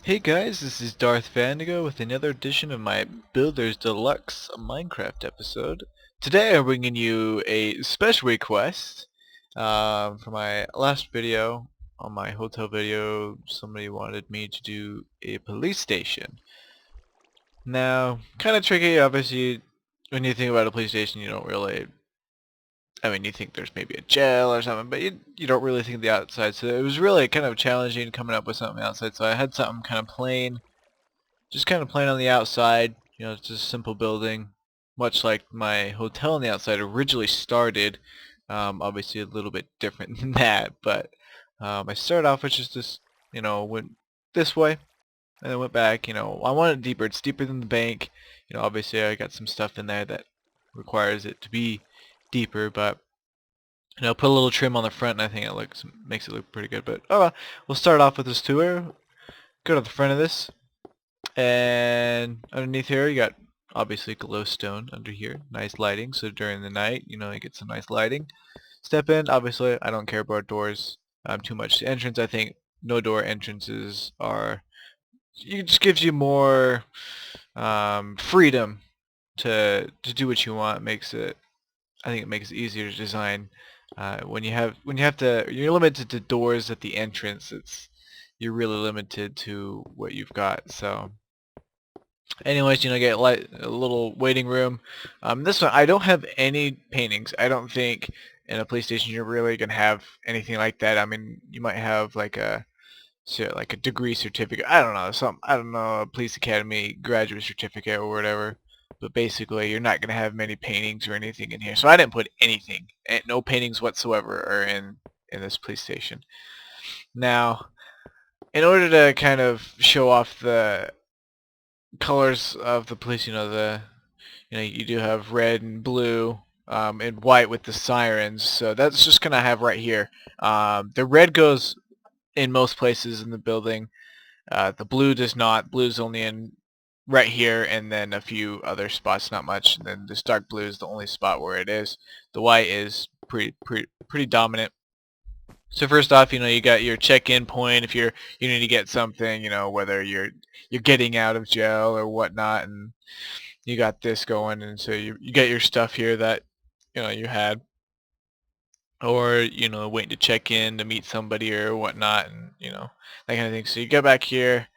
Hey guys, this is Darth Vandigo with another edition of my Builders Deluxe Minecraft episode. Today I'm bringing you a special request for my last video. On my hotel video, somebody wanted me to do a police station. Now, kind of tricky, obviously, when you think about a police station, you don't really, you think there's maybe a jail or something, but you don't really think of the outside, so it was really kind of challenging coming up with something outside, so I had something kind of plain. Just kind of plain on the outside, it's just a simple building, much like my hotel on the outside originally started. Obviously a little bit different than that, but I started off with just this, went this way, and then went back. I want it deeper. It's deeper than the bank. Obviously I got some stuff in there that requires it to be deeper, but put a little trim on the front, and I think it makes it look pretty good. But we'll start off with this tour. Go to the front of this. And underneath here you got obviously glowstone under here. Nice lighting, so during the night, you get some nice lighting. Step in, obviously I don't care about doors too much. The entrance, I think no door entrances are, it just gives you more freedom to do what you want. I think it makes it easier to design. You're limited to doors at the entrance. You're really limited to what you've got. So anyways, get a little waiting room. This one, I don't have any paintings. I don't think in a police station you're really gonna have anything like that. I mean, you might have like a degree certificate. I don't know, a police academy graduate certificate or whatever. But basically, you're not gonna have many paintings or anything in here. So I didn't put anything, no paintings whatsoever, are in this police station. Now, in order to kind of show off the colors of the police, you do have red and blue and white with the sirens, so that's just gonna have right here. The red goes in most places in the building. The blue does not. Blue's only in right here, and then a few other spots, not much. And then this dark blue is the only spot where it is. The white is pretty dominant. So first off, you got your check-in point if you need to get something, whether you're getting out of jail or whatnot, and you got this going, and so you get your stuff here that you had, or waiting to check in to meet somebody or whatnot, and that kind of thing. So you get back here.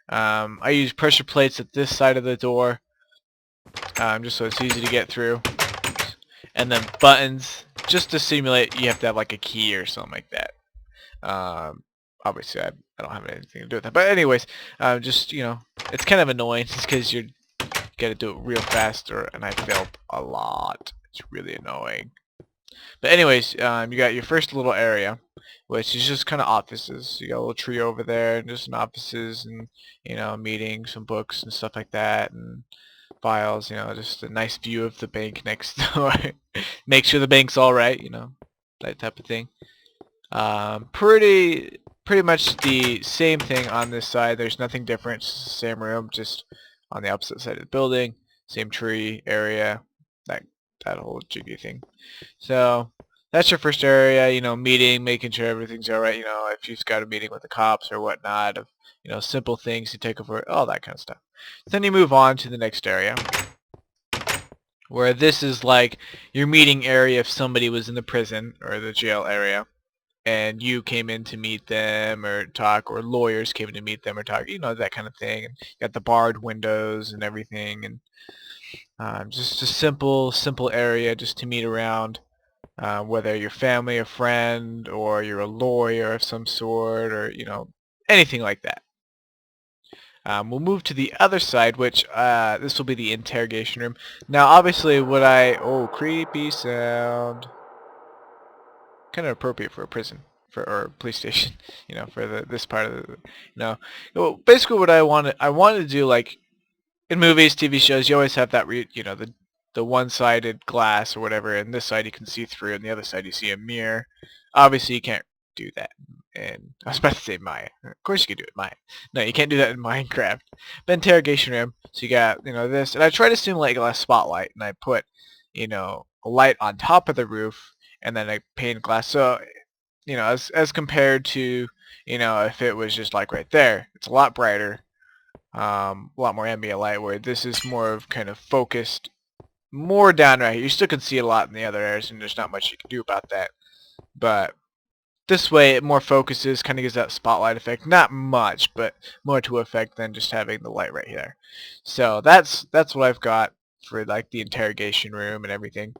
I use pressure plates at this side of the door, just so it's easy to get through, and then buttons just to simulate you have to have like a key or something like that. Obviously I don't have anything to do with that. But anyways, just, it's kind of annoying just because you gotta do it real fast, and I failed a lot. It's really annoying. But anyways, you got your first little area, which is just kind of offices. You got a little tree over there, and just some offices, and meetings, some books and stuff like that, and files. Just a nice view of the bank next door. Make sure the bank's all right. That type of thing. Pretty much the same thing on this side. There's nothing different. It's just the same room, just on the opposite side of the building. Same tree area. That whole jiggy thing. So that's your first area. Meeting, making sure everything's all right. If you've got a meeting with the cops or whatnot, of simple things to take over, all that kind of stuff. Then you move on to the next area, where this is like your meeting area if somebody was in the prison or the jail area, and you came in to meet them or talk, or lawyers came in to meet them or talk, that kind of thing. And you got the barred windows and everything, and just a simple area just to meet around, whether you're family, a friend, or you're a lawyer of some sort, or anything like that. We'll move to the other side, which this will be the interrogation room. Now obviously oh, creepy sound. Kind of appropriate for a prison, or a police station, for this part of the, well, basically what I wanted to do, like in movies, TV shows, you always have that, the one-sided glass or whatever, and this side you can see through, and the other side you see a mirror. Obviously you can't do that, and I was about to say Maya. Of course you can do it in Maya. No, you can't do that in Minecraft. But interrogation room, so you got, this, and I try to simulate a spotlight, and I put, a light on top of the roof, and then I paint glass. So, as compared to, You know, if it was just like right there, it's a lot brighter, a lot more ambient light, where this is more of kind of focused, more down right here. You still can see a lot in the other areas, and there's not much you can do about that. But this way, it more focuses, kind of gives that spotlight effect. Not much, but more to effect than just having the light right here. So that's what I've got for like the interrogation room and everything.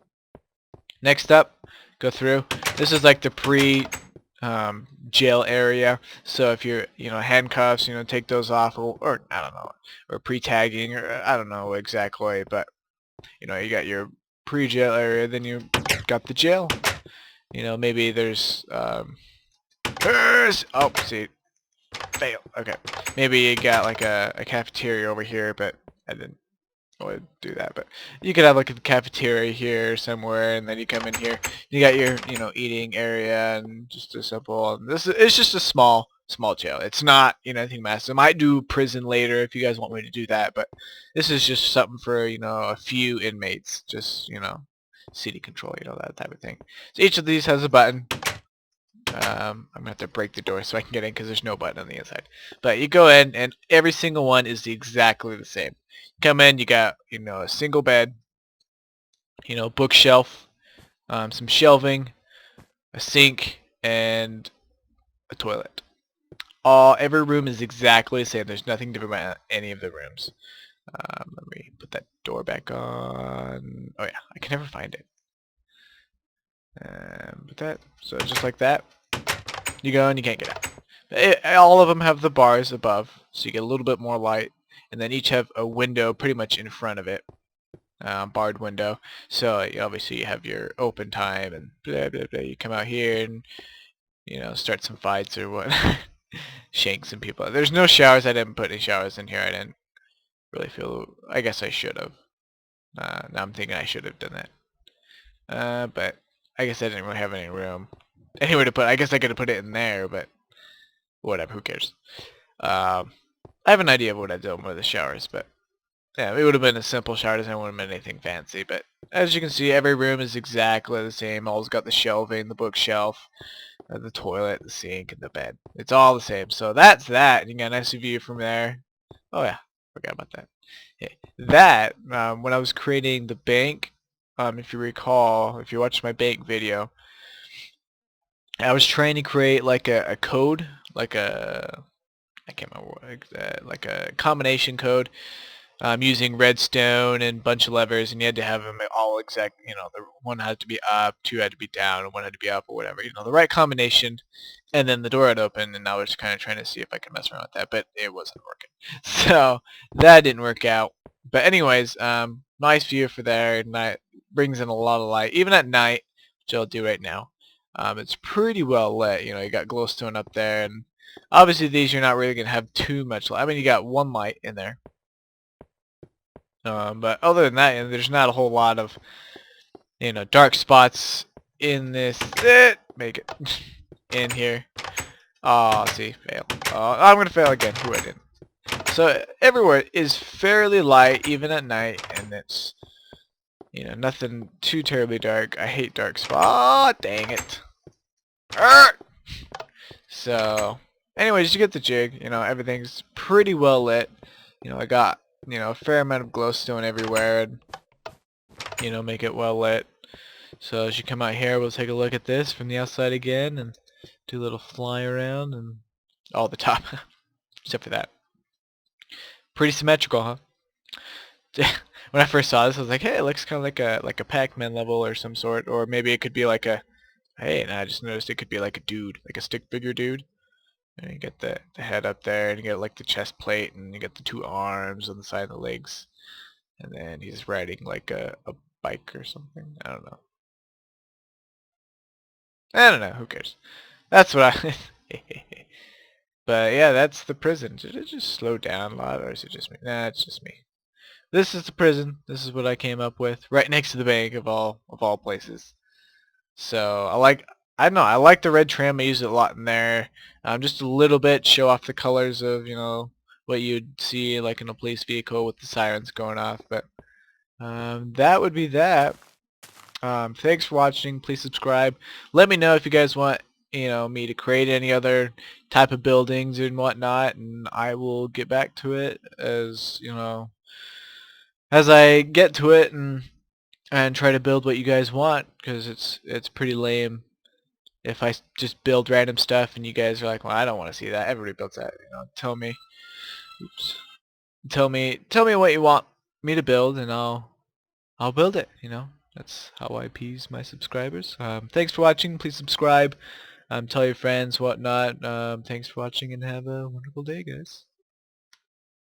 Next up, go through. This is like the jail area. So if you're, handcuffs, take those off, or I don't know, or pre-tagging, or I don't know exactly, but you got your pre-jail area, then you got the jail. Maybe there's oh, see, fail. Okay, maybe you got like a cafeteria over here, but I didn't would do that. But you could have like a cafeteria here somewhere, and then you come in here. You got your eating area, and just a simple. And it's just a small jail. It's not anything massive. I might do prison later if you guys want me to do that, but this is just something for a few inmates. Just city control, that type of thing. So each of these has a button. I'm gonna have to break the door so I can get in because there's no button on the inside. But you go in, and every single one is exactly the same. Come in, you got a single bed, bookshelf, some shelving, a sink, and a toilet. Every room is exactly the same. There's nothing different about any of the rooms. Let me put that door back on. Oh yeah, I can never find it. Put that. So just like that, you go and you can't get out. All of them have the bars above, so you get a little bit more light, and then each have a window pretty much in front of it, barred window. So obviously you have your open time, and blah blah blah. You come out here and start some fights or what, shank some people. There's no showers. I didn't put any showers in here. I didn't really feel. I guess I should have. Now I'm thinking I should have done that. But I guess I didn't really have any room anywhere to put. I guess I could have put it in there, but whatever. Who cares? I have an idea of what I'd do with the showers, but yeah, it would have been a simple shower. It wouldn't have been anything fancy. But as you can see, every room is exactly the same. All's got the shelving, the bookshelf, the toilet, the sink, and the bed. It's all the same. So that's that. You got a nice view from there. Oh yeah, forgot about that. Yeah. That when I was creating the bank, if you recall, if you watched my bank video, I was trying to create like a code, like I can't remember what, like a combination code, using redstone and a bunch of levers, and you had to have them all exact. The one had to be up, two had to be down, and one had to be up, or whatever. The right combination, and then the door had opened, and I was kind of trying to see if I could mess around with that, but it wasn't working. So that didn't work out. But anyways, nice view for there, and that brings in a lot of light, even at night, which I'll do right now. It's pretty well lit. You got glowstone up there, and obviously these you're not really gonna have too much light. I mean, you got one light in there, but other than that, there's not a whole lot of dark spots in this. Make it in here. Oh, see, fail. I'm gonna fail again. Who I didn't. So everywhere is fairly light, even at night, and it's nothing too terribly dark. I hate dark spots. Oh, dang it. So, anyways, you get the jig. Everything's pretty well lit. I got a fair amount of glowstone everywhere, and make it well lit. So as you come out here, we'll take a look at this from the outside again, and do a little fly around, and all the top, except for that. Pretty symmetrical, huh? When I first saw this, I was like, hey, it looks kind of like a Pac-Man level or some sort, or maybe it could be like a, hey, and I just noticed it could be like a dude, like a stick figure dude. And you get the head up there, and you get like the chest plate, and you get the two arms on the side of the legs, and then he's riding like a bike or something. I don't know. Who cares? That's what I. But yeah, that's the prison. Did it just slow down a lot, or is it just me? Nah, it's just me. This is the prison. This is what I came up with, right next to the bank of all places. So I don't know, I like the red trim. I use it a lot in there. Just a little bit, show off the colors of what you'd see like in a police vehicle with the sirens going off. But that would be that. Thanks for watching. Please subscribe. Let me know if you guys want me to create any other type of buildings and whatnot, and I will get back to it as I get to it, and try to build what you guys want, because it's pretty lame if I just build random stuff and you guys are like, well, I don't want to see that. Everybody builds that. Tell me, oops, tell me what you want me to build, and I'll build it. That's how I appease my subscribers. Thanks for watching. Please subscribe. Tell your friends, whatnot. Thanks for watching, and have a wonderful day, guys.